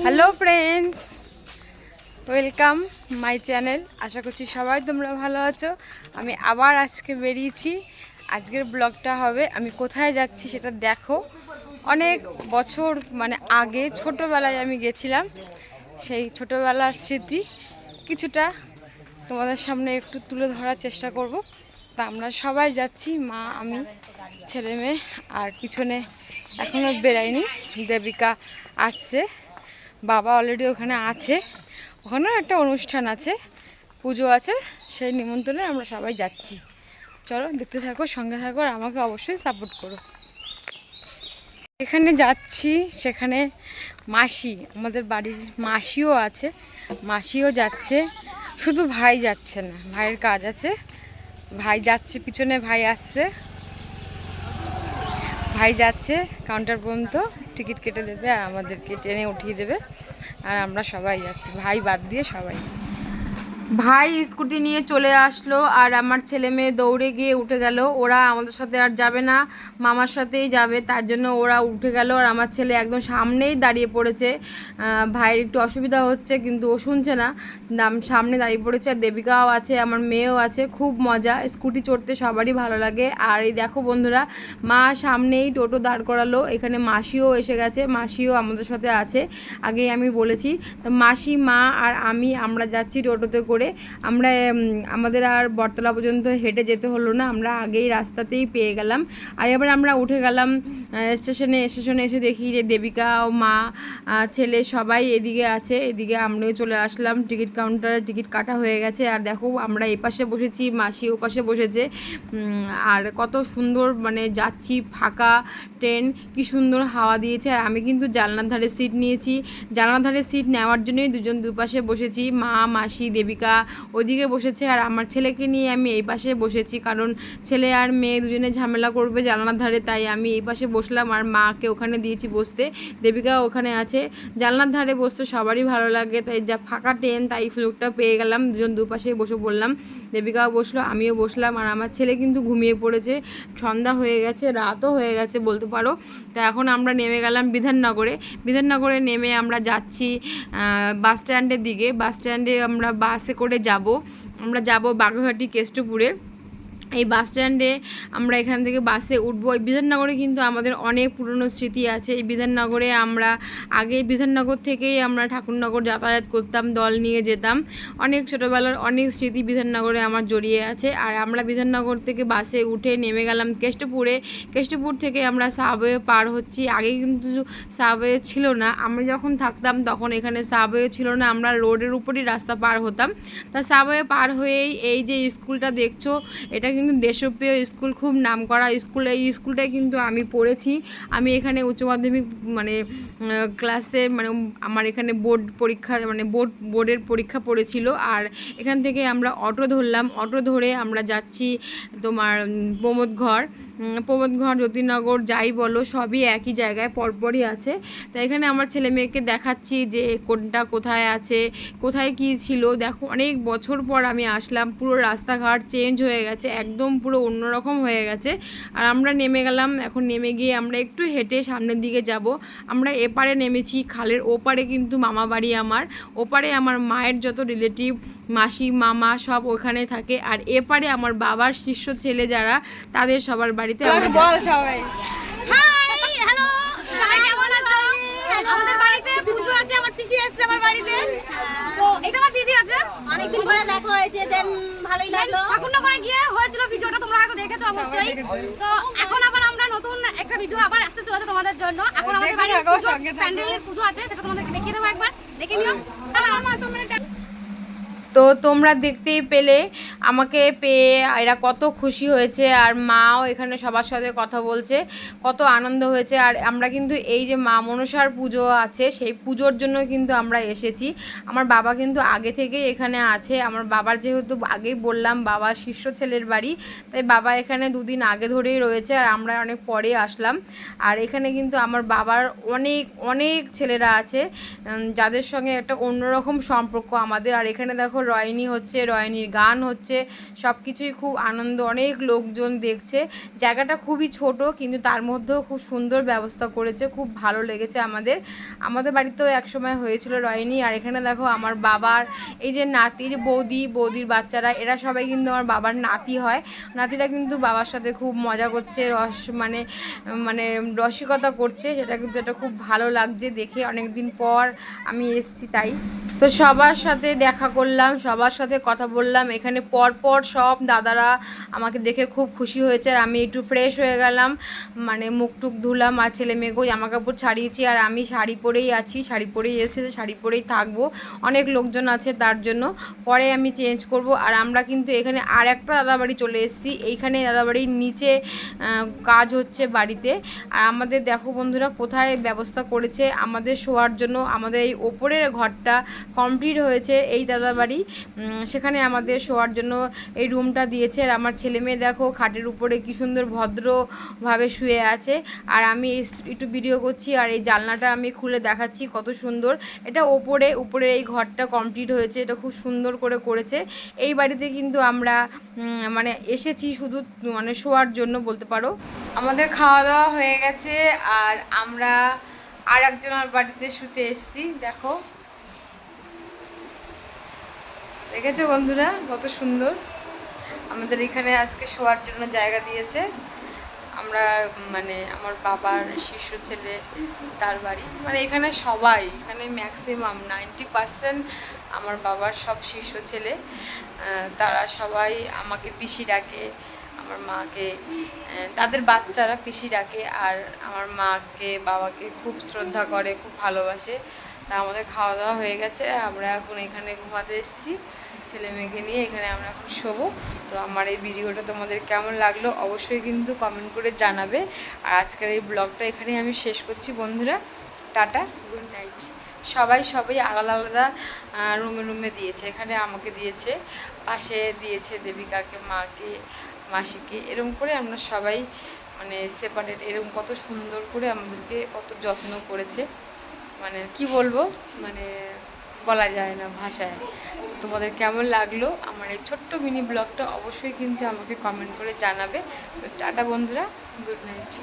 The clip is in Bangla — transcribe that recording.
Hello friends, welcome my channel. আশা করছি সবাই তোমরা ভালো আছো। আমি আবার আজকে বেরিয়েছি। আজকের ব্লগটা হবে আমি কোথায় যাচ্ছি সেটা দেখো। অনেক বছর আগে ছোটোবেলায় আমি গেছিলাম, সেই ছোটোবেলার স্মৃতি কিছুটা তোমাদের সামনে একটু তুলে ধরার চেষ্টা করব। তা আমরা সবাই যাচ্ছি, মা, আমি, ছেলে মেয়ে, আর পিছনে এখনও বেরায়নি, দেবিকা আসছে, বাবা অলরেডি ওখানে আছে। ওখানেও একটা অনুষ্ঠান আছে, পুজো আছে, সেই নিমন্ত্রণে আমরা সবাই যাচ্ছি। চলো দেখতে থাকো, সঙ্গে থাকো, আর আমাকে অবশ্যই সাপোর্ট করো। এখানে যাচ্ছি, সেখানে মাসি, আমাদের বাড়ির মাসিও আছে, মাসিও যাচ্ছে। শুধু ভাই যাচ্ছে না, ভাইয়ের কাজ আছে, ভাই যাচ্ছে, পিছনে ভাই আসছে, ভাই যাচ্ছে কাউন্টার পর্যন্ত, টিকিট কেটে দেবে আর আমাদেরকে ট্রেনে উঠিয়ে দেবে। আর আমরা সবাই যাচ্ছি, ভাই বাদ দিয়ে সবাই। ভাই স্কুটি নিয়ে চলে আসলো আর আমার ছেলে মেয়ে দৌড়ে গিয়ে উঠে গেল। ওরা আমাদের সাথে আর যাবে না, মামার সাথেই যাবে, তার জন্য ওরা উঠে গেল। আর আমার ছেলে একদম সামনেই দাঁড়িয়ে পড়েছে। ভাইয়ের একটু অসুবিধা হচ্ছে কিন্তু ও শুনছে না, সামনে দাঁড়িয়ে পড়েছে। আর দেবিকাও আছে, আমার মেয়েও আছে। খুব মজা, স্কুটি চড়তে সবারই ভালো লাগে। আর এই দেখো বন্ধুরা, মা সামনেই টোটো দাঁড় করালো, এখানে মাসিও এসে গেছে, মাসিও আমাদের সাথে আছে, আগেই আমি বলেছি। তো মাসি, মা আর আমরা যাচ্ছি টোটোতে করে। আমরা আমাদের আর বটতলা পর্যন্ত হেঁটে যেতে হলো না, আমরা আগেই রাস্তাতেই পেয়ে গেলাম। আর এবার আমরা উঠে গেলাম স্টেশনে এসে দেখি যে দেবিকা ও মা, ছেলে সবাই এদিকে আছে। এদিকে আমরাও চলে আসলাম, টিকিট কাউন্টারে টিকিট কাটা হয়ে গেছে। আর দেখো আমরা এই পাশে বসেছি, মাসি ও পাশে বসেছে। আর কত সুন্দর যাচ্ছি, ফাঁকা ট্রেন, কি সুন্দর হাওয়া দিয়েছে। আর আমি কিন্তু জানলার ধারে সিট নিয়েছি, জানলার ধারে সিট নেওয়ার জন্যই দুজন দুপাশে বসেছি। মা, মাসি, দেবিকা ওইদিকে বসেছে আর আমার ছেলেকে নিয়ে আমি এই পাশে বসেছি, কারণ ছেলে আর মেয়ে দুজনে ঝামেলা করবে জানলার ধারে, তাই আমি এই পাশে বসলাম আর মাকে ওখানে দিয়েছি বসতে। দেবিকা ওখানে আছে। জানলার ধারে বসতে সবারই ভালো লাগে, তাই যা ফাঁকা ট্রেন, তাই সুযোগটা পেয়ে গেলাম, দুজন দুপাশে বসে পড়লাম। দেবিকাও বসলো, আমিও বসলাম। আর আমার ছেলে কিন্তু ঘুমিয়ে পড়েছে, সন্ধ্যা হয়ে গেছে, রাতও হয়ে গেছে বলতে পারো। তা এখন আমরা নেমে গেলাম বিধাননগরে নেমে আমরা যাচ্ছি বাস স্ট্যান্ডের দিকে। বাস স্ট্যান্ডে আমরা বাসে করে আমরা যাব বাগুইআটি কেষ্টপুরে। এই বাস স্ট্যান্ডে আমরা এখান থেকে বাসে উঠবো। এই বিধাননগরে কিন্তু আমাদের অনেক পুরনো স্মৃতি আছে। এই বিধাননগরে আমরা আগে বিধাননগর থেকেই আমরা ঠাকুরনগর যাতায়াত করতাম, দল নিয়ে যেতাম। অনেক ছোটোবেলার অনেক স্মৃতি বিধাননগরে আমার জড়িয়ে আছে। আর আমরা বিধাননগর থেকে বাসে উঠে নেমে গেলাম কেষ্টপুর থেকে আমরা সাবওয়ে পার হচ্ছি। আগে কিন্তু সাবওয়ে ছিল না, আমরা যখন থাকতাম তখন এখানে সাবওয়ে ছিল না, আমরা রোডের উপরই রাস্তা পার হতাম। তা সাবওয়ে পার হয়েই এই যে স্কুলটা দেখছো, এটা কিন্তু দেশপ্রিয় স্কুল, খুব নামকরা স্কুল। এই স্কুলটায় কিন্তু আমি পড়েছি। আমি এখানে উচ্চ মাধ্যমিক ক্লাসে আমার এখানে বোর্ডের পরীক্ষা পড়েছিল। আর এখান থেকে আমরা অটো ধরলাম, অটো ধরে আমরা যাচ্ছি তোমার প্রমোদঘর, জ্যোতিনগর, যাই বলো সবই একই জায়গায় পরপরই আছে। তাই এখানে আমার ছেলে মেয়েকে দেখাচ্ছি যে কোনটা কোথায় আছে, কোথায় কি ছিল। দেখো অনেক বছর পর আমি আসলাম, পুরো রাস্তাঘাট চেঞ্জ হয়ে গেছে, একদম পুরো অন্যরকম হয়ে গেছে। আর আমরা নেমে গেলাম, এখন নেমে গিয়ে আমরা একটু হেঁটে সামনের দিকে যাব। আমরা এপারে নেমেছি, খালের ওপারে কিন্তু মামা বাড়ি আমার, ওপারে আমার মায়ের যত রিলেটিভ, মাসি, মামা সব ওখানে থাকে। আর এপারে আমার বাবার শিষ্য ছেলে যারা, তাদের সবার বাড়িতে সবাই। আমাদের বাড়িতে পুজো আছে, আমার পিসি আসছে আমার বাড়িতে। তো এটা আমার দিদি আছে, অনেকদিন পরে দেখা হয়েছে, দেন ভালোই লাগলো। ঠাকুরনগরে গিয়ে হয়েছিল ভিডিওটা, তোমরা হয়তো দেখেছো অবশ্যই। তো এখন আবার আমরা নতুন একটা ভিডিও আবার আসতে চলেছে তোমাদের জন্য। এখন আমাদের বাড়িতে প্যান্ডেলের পুজো আছে, সেটা তোমাদেরকে দেখিয়ে দেবো, একবার দেখে নিও। তো তোমরা দেখতেই পেলে, আমাকে পেয়ে এরা কত খুশি হয়েছে। আর মাও এখানে সবার সাথে কথা বলছে, কত আনন্দ হয়েছে। আর আমরা কিন্তু এই যে মা মনসার পুজো আছে, সেই পুজোর জন্য কিন্তু আমরা এসেছি। আমার বাবা কিন্তু আগে থেকেই এখানে আছে। আমার বাবার যেহেতু আগেই বললাম বাবা শিষ্য ছেলের বাড়ি, তাই বাবা এখানে দুদিন আগে ধরেই রয়েছে, আর আমরা অনেক পরে আসলাম। আর এখানে কিন্তু আমার বাবার অনেক অনেক ছেলেরা আছে, যাদের সঙ্গে একটা অন্যরকম সম্পর্ক আমাদের। আর এখানে দেখো রয়নি হচ্ছে, রয়নির গান হচ্ছে, হচ্ছে, সব কিছুই খুব আনন্দ, অনেক লোকজন দেখছে। জায়গাটা খুবই ছোট কিন্তু তার মধ্যেও খুব সুন্দর ব্যবস্থা করেছে, খুব ভালো লেগেছে আমাদের। আমাদের বাড়িতেও একসময় হয়েছিল রয়নি। আর এখানে দেখো আমার বাবার এই যে নাতি, যে বৌদির বাচ্চারা, এরা সবাই কিন্তু আমার বাবার নাতি হয়। নাতিরা কিন্তু বাবার সাথে খুব মজা করছে, মানে মানে রসিকতা করছে, সেটা কিন্তু এটা খুব ভালো লাগছে দেখে। অনেক দিন পর আমি এসছি তাই। তো সবার সাথে দেখা করলাম, সবার সাথে কথা বললাম। এখানে পরপর সব দাদারা আমাকে দেখে খুব খুশি হয়েছে। আর আমি একটু ফ্রেশ হয়ে গেলাম, মানে মুখ টুক ধুলাম, আর ছেলে মেয়েকেও জামা কাপড় ছাড়িয়েছি। আর আমি শাড়ি পরেই আছি, শাড়ি পরেই এসেছি, শাড়ি পরেই থাকবো। অনেক লোকজন আছে তার জন্য, পরে আমি চেঞ্জ করব। আর আমরা কিন্তু এখানে আর একটা দাদাবাড়ি চলে এসেছি। এইখানে দাদাবাড়ির নিচে কাজ হচ্ছে বাড়িতে। আর আমাদের দেখো বন্ধুরা কোথায় ব্যবস্থা করেছে আমাদের শোয়ার জন্য। আমাদের এই ওপরের ঘরটা কমপ্লিট হয়েছে এই দাদাবাড়ি, সেখানে আমাদের শোয়ার জন্য এই রুমটা দিয়েছে। আর আমার ছেলে মেয়ে দেখো খাটের উপরে কী সুন্দর ভদ্রভাবে শুয়ে আছে। আর আমি একটু ভিডিও করছি, আর এই জানলাটা আমি খুলে দেখাচ্ছি কত সুন্দর। এটা উপরে এই ঘরটা কমপ্লিট হয়েছে, এটা খুব সুন্দর করে করেছে। এই বাড়িতে কিন্তু আমরা মানে এসেছি শুধু মানে শোয়ার জন্য বলতে পারো। আমাদের খাওয়া দাওয়া হয়ে গেছে, আর আমরা আর একজনের বাড়িতে শুতে এসেছি। দেখো, দেখেছো বন্ধুরা কত সুন্দর। আমাদের এখানে আজকে শোয়ার জন্য জায়গা দিয়েছে। আমরা মানে আমার বাবার শিষ্য ছেলে, তার বাড়ি, মানে এখানে সবাই, এখানে ম্যাক্সিমাম 90% আমার বাবার সব শিষ্য ছেলে, তারা সবাই আমাকে পিসি ডাকে, আমার মাকে, তাদের বাচ্চারা পিসি ডাকে। আর আমার মাকে বাবাকে খুব শ্রদ্ধা করে, খুব ভালোবাসে। তা আমাদের খাওয়া দাওয়া হয়ে গেছে, আমরা এখন এখানে ঘুমাতে এসেছি ছেলে মেয়েকে নিয়ে। এখানে আমরা এখন শোবো। তো আমার এই ভিডিওটা তোমাদের কেমন লাগলো অবশ্যই কিন্তু কমেন্ট করে জানাবে। আর আজকের এই ব্লগটা এখানেই আমি শেষ করছি বন্ধুরা। Tata, good night. সবাই আলাদা আলাদা রুমে দিয়েছে। এখানে আমাকে দিয়েছে, পাশে দিয়েছে দেবিকাকে, মাকে, মাসিকে, এরকম করে আমরা সবাই মানে সেপারেট। এরকম কত সুন্দর করে আমাদেরকে কত যত্ন করেছে, মানে কি বলবো, মানে বলা যায় না ভাষায়। তোমাদের কেমন লাগলো আমার এই ছোট্ট মিনি ব্লগটা অবশ্যই কিন্তু আমাকে কমেন্ট করে জানাবে। তো টাটা বন্ধুরা, গুড নাইট।